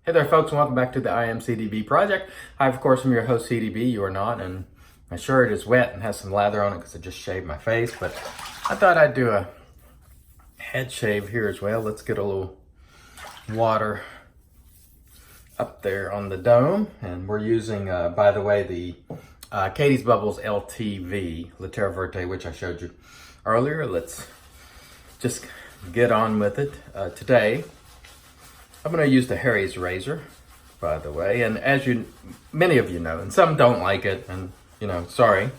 Hey there, folks, and welcome back to the I Am CDB project. I, of course, am your host, CDB. You are not, and my shirt is wet and has some lather on it because I just shaved my face, but I thought I'd do a head shave here as well. Let's get a little water up there on the dome, and we're using, by the way, the Katie's Bubbles LTV, La Terra Verte, which I showed you earlier. Let's just get on with it. Today, I'm going to use the Harry's razor, by the way, and as many of you know, and some don't like it, and sorry,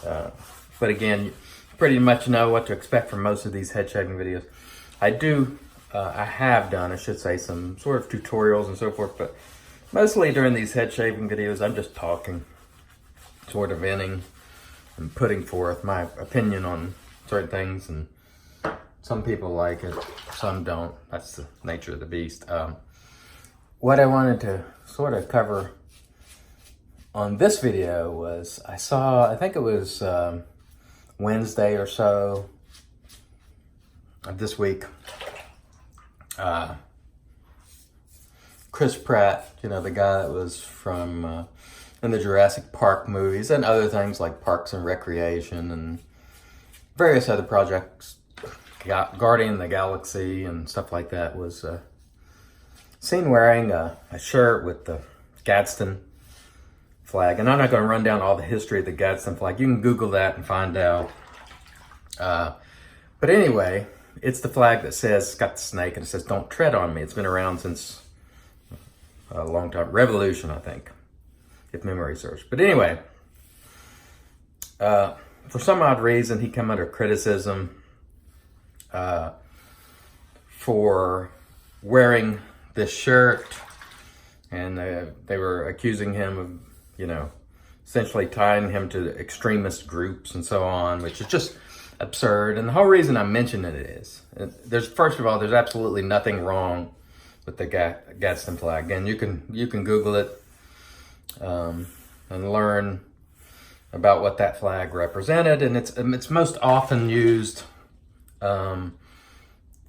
but again, you pretty much know what to expect from most of these head shaving videos. I have done, I should say, some sort of tutorials and so forth, but mostly during these head shaving videos, I'm just talking, sort of venting, and putting forth my opinion on certain things, and some people like it, some don't. That's the nature of the beast. What I wanted to sort of cover on this video was, I think it was Wednesday or so of this week, Chris Pratt, the guy that was from in the Jurassic Park movies and other things like Parks and Recreation and various other projects, Guardian of the Galaxy and stuff like that, was seen wearing a shirt with the Gadsden flag. And I'm not going to run down all the history of the Gadsden flag. You can Google that and find out. But anyway, it's the flag that says, it's got the snake and it says, "Don't tread on me." It's been around since a long time. Revolution, I think, if memory serves. But anyway, for some odd reason, he came under criticism for wearing this shirt, and they were accusing him of, essentially tying him to the extremist groups and so on, which is just absurd. And the whole reason I'm mentioning it is, first of all, there's absolutely nothing wrong with the Gadsden flag, and you can Google it and learn about what that flag represented, and it's most often used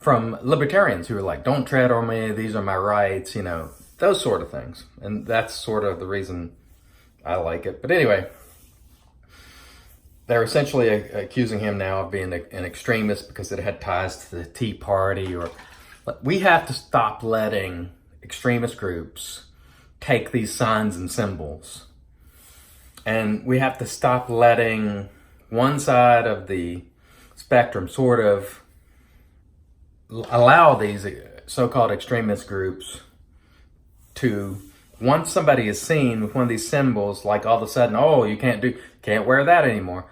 from libertarians who are like, "Don't tread on me, these are my rights," those sort of things. And that's sort of the reason I like it. But anyway, they're essentially accusing him now of being an extremist because it had ties to the Tea Party. We have to stop letting extremist groups take these signs and symbols. And we have to stop letting one side of the spectrum sort of allow these so-called extremist groups to, once somebody is seen with one of these symbols, like all of a sudden, oh, you can't wear that anymore.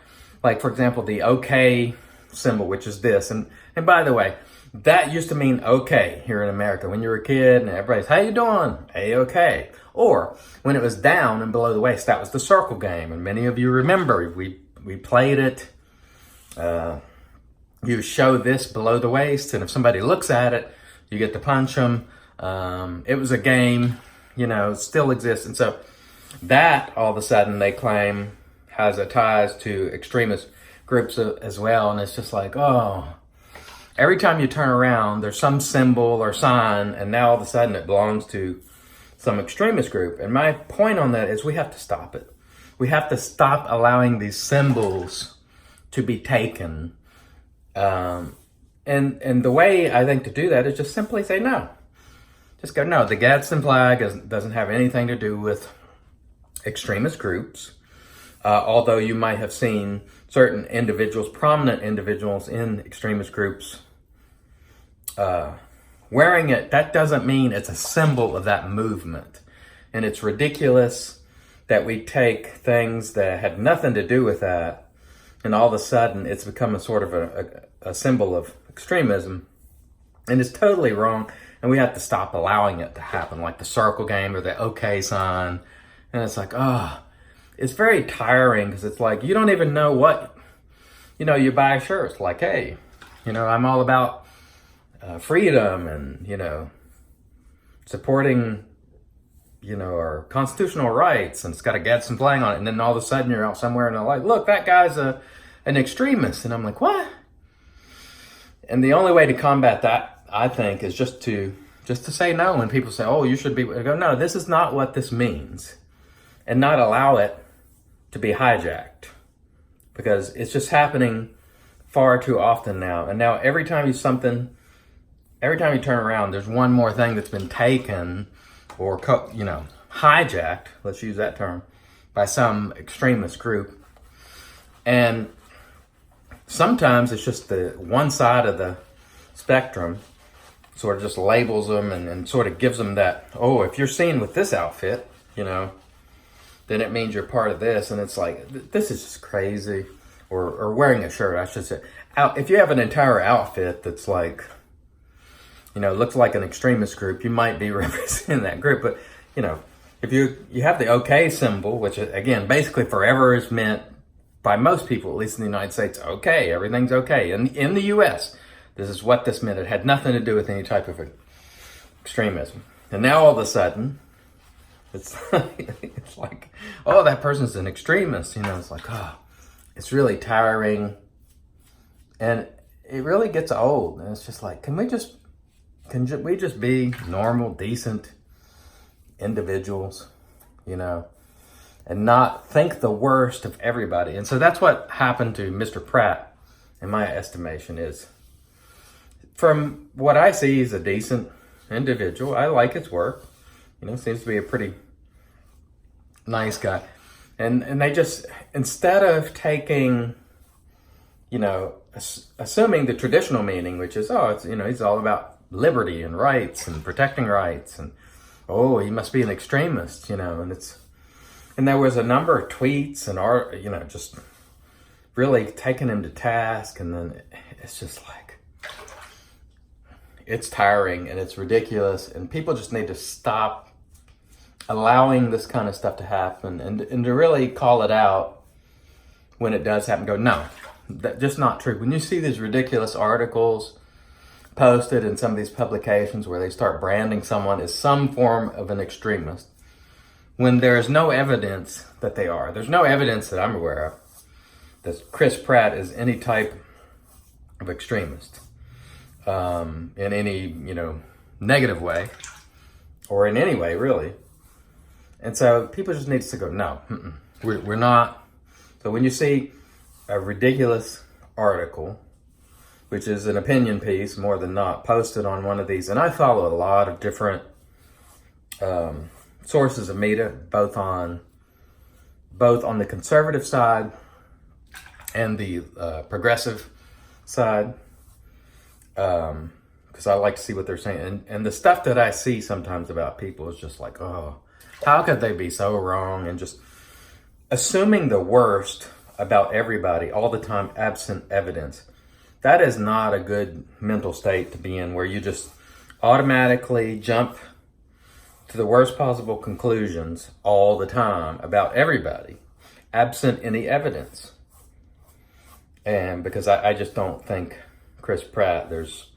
Like, for example, the OK symbol, which is this. And by the way, that used to mean okay here in America when you were a kid and everybody's, "How you doing?" "A-OK." Or when it was down and below the waist, that was the circle game. And many of you remember, we played it. You show this below the waist, and if somebody looks at it, you get to punch them. It was a game, still exists. And so that, all of a sudden, they claim has a ties to extremist groups as well. And it's just like, oh, every time you turn around, there's some symbol or sign, and now all of a sudden it belongs to some extremist group. And my point on that is we have to stop it. We have to stop allowing these symbols to be taken. And the way I think to do that is just simply say no. Just go, no, the Gadsden flag doesn't have anything to do with extremist groups. Although you might have seen certain individuals, prominent individuals in extremist groups, wearing it. That doesn't mean it's a symbol of that movement. And it's ridiculous that we take things that had nothing to do with that, and all of a sudden it's become a sort of a symbol of extremism. And it's totally wrong, and we have to stop allowing it to happen, like the circle game or the OK sign. And it's like, oh, it's very tiring, because it's like, you don't even know what, you buy shirts like, hey, I'm all about freedom and, supporting, our constitutional rights, and it's got a Gadsden flag on it. And then all of a sudden you're out somewhere and they're like, "Look, that guy's an extremist." And I'm like, what? And the only way to combat that, I think, is just to just to say no when people say, oh, you should be, I go, no, this is not what this means. And not allow it to be hijacked. Because it's just happening far too often now. And now every time you turn around, there's one more thing that's been taken or, hijacked, let's use that term, by some extremist group. And sometimes it's just the one side of the spectrum sort of just labels them and sort of gives them that, oh, if you're seen with this outfit, then it means you're part of this. And it's like, this is just crazy. Or wearing a shirt, I should say. If you have an entire outfit that's like, looks like an extremist group, you might be representing that group. But, if you have the okay symbol, which again, basically forever is meant by most people, at least in the United States, okay, everything's okay. In the US, this is what this meant. It had nothing to do with any type of extremism. And now all of a sudden, it's like, oh, that person's an extremist. It's like, oh, it's really tiring. And it really gets old. And it's just like, can we just be normal, decent individuals, and not think the worst of everybody? And so that's what happened to Mr. Pratt, in my estimation, is from what I see, he's a decent individual. I like his work. Seems to be a pretty nice guy. And they just, instead of taking, assuming the traditional meaning, which is, oh, it's, he's all about liberty and rights and protecting rights, and, oh, he must be an extremist, and there was a number of tweets and, just really taking him to task. And then it's just like, it's tiring and it's ridiculous, and people just need to stop allowing this kind of stuff to happen and to really call it out when it does happen. Go, no, that's just not true. When you see these ridiculous articles posted in some of these publications where they start branding someone as some form of an extremist, when there is no evidence that they are, there's no evidence that I'm aware of that Chris Pratt is any type of extremist in any, negative way or in any way, really. And so people just need to go, no, we're not. So when you see a ridiculous article, which is an opinion piece more than not, posted on one of these, and I follow a lot of different sources of media, both on the conservative side and the progressive side, because I like to see what they're saying. And the stuff that I see sometimes about people is just like, oh, how could they be so wrong? And just assuming the worst about everybody all the time, absent evidence. That is not a good mental state to be in, where you just automatically jump to the worst possible conclusions all the time about everybody, absent any evidence. And because I just don't think Chris Pratt, there's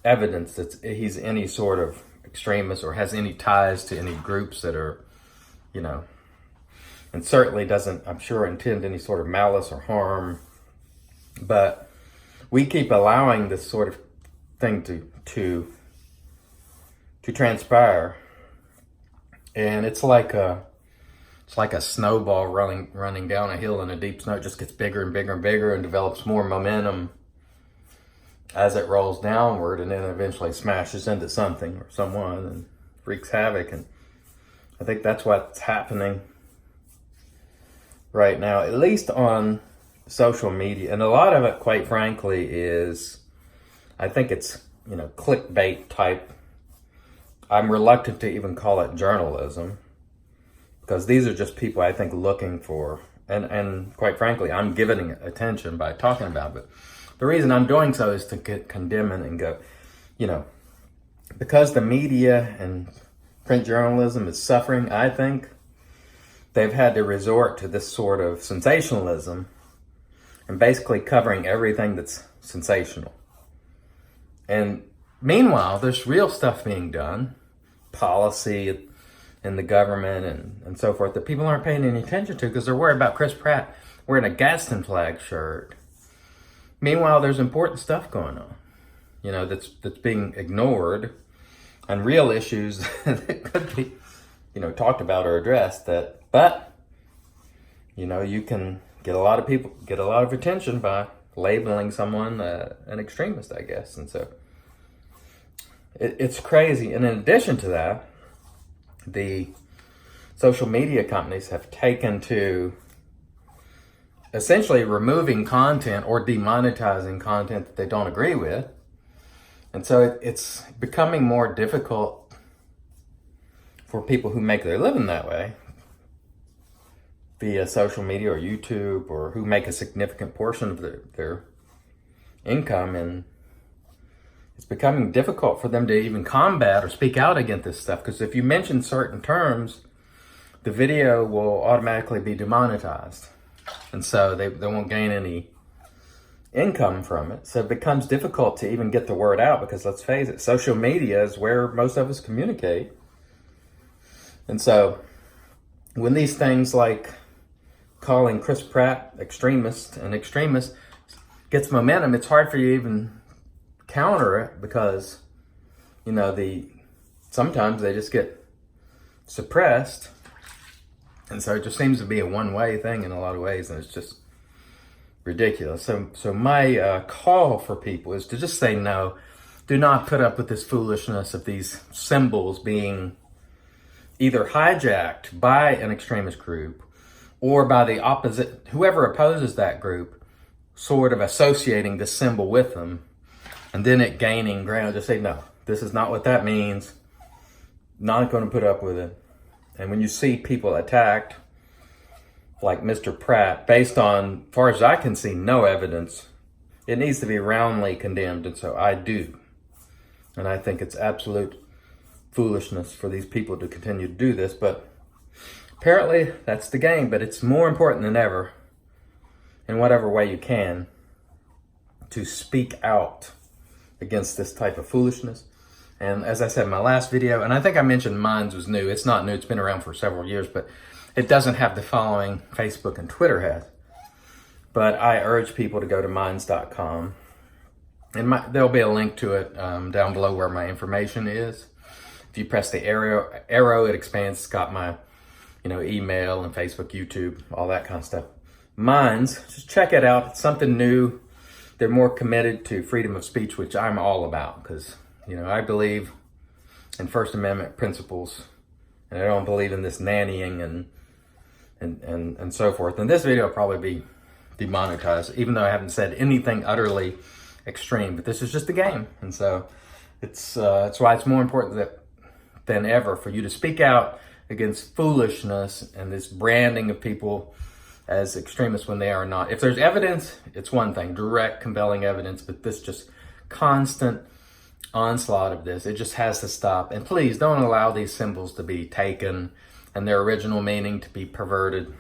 evidence that he's any sort of extremist or has any ties to any groups that are, and certainly doesn't, I'm sure, intend any sort of malice or harm. But we keep allowing this sort of thing to transpire, and it's like a snowball running down a hill in a deep snow. It just gets bigger and bigger and bigger and develops more momentum as it rolls downward, and then eventually smashes into something or someone and wreaks havoc. And I think that's what's happening right now, at least on social media. And a lot of it, quite frankly, is, I think it's, clickbait type. I'm reluctant to even call it journalism, because these are just people, I think, looking for, and quite frankly, I'm giving attention by talking about it. But the reason I'm doing so is to condemn it and go, because the media and print journalism is suffering, I think they've had to resort to this sort of sensationalism and basically covering everything that's sensational. And meanwhile, there's real stuff being done, policy in the government and so forth, that people aren't paying any attention to because they're worried about Chris Pratt wearing a Gaston flag shirt. Meanwhile, there's important stuff going on, that's being ignored and real issues that could be, talked about or addressed. But you can get a lot of attention by labeling someone an extremist, I guess. And so it's crazy. And in addition to that, the social media companies have taken to essentially removing content or demonetizing content that they don't agree with. And so it's becoming more difficult for people who make their living that way via social media or YouTube, or who make a significant portion of their income. And it's becoming difficult for them to even combat or speak out against this stuff, because if you mention certain terms, the video will automatically be demonetized. And so they won't gain any income from it. So it becomes difficult to even get the word out, because let's face it, social media is where most of us communicate. And so when these things like calling Chris Pratt extremist gets momentum, it's hard for you to even counter it, because sometimes they just get suppressed. And so it just seems to be a one-way thing in a lot of ways, and it's just ridiculous. So my call for people is to just say no. Do not put up with this foolishness of these symbols being either hijacked by an extremist group or by the opposite, whoever opposes that group, sort of associating the symbol with them, and then it gaining ground. Just say, no, this is not what that means. Not going to put up with it. And when you see people attacked, like Mr. Pratt, based on, as far as I can see, no evidence, it needs to be roundly condemned. And so I do. And I think it's absolute foolishness for these people to continue to do this. But apparently that's the game. But it's more important than ever, in whatever way you can, to speak out against this type of foolishness. And as I said in my last video, and I think I mentioned Minds was new. It's not new. It's been around for several years, but it doesn't have the following Facebook and Twitter has. But I urge people to go to minds.com. And there'll be a link to it down below where my information is. If you press the arrow, it expands. It's got my email and Facebook, YouTube, all that kind of stuff. Minds, just check it out. It's something new. They're more committed to freedom of speech, which I'm all about, because I believe in First Amendment principles, and I don't believe in this nannying and so forth. And this video will probably be demonetized, even though I haven't said anything utterly extreme. But this is just a game, and so it's why it's more important than ever for you to speak out against foolishness and this branding of people as extremists when they are not. If there's evidence, it's one thing, direct, compelling evidence, but this just constant onslaught of this, it just has to stop. And please don't allow these symbols to be taken and their original meaning to be perverted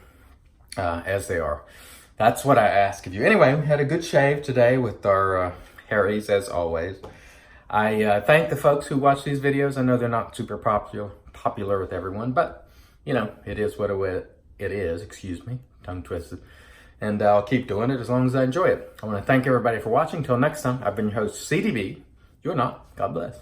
as they are. That's what I ask of you. Anyway, we had a good shave today with our Harrys, as always. I thank the folks who watch these videos. I know they're not super popular with everyone, but it is what it is. Excuse me, tongue twisted. And I'll keep doing it as long as I enjoy it. I want to thank everybody for watching. Till next time, I've been your host, CDB. You're not. God bless.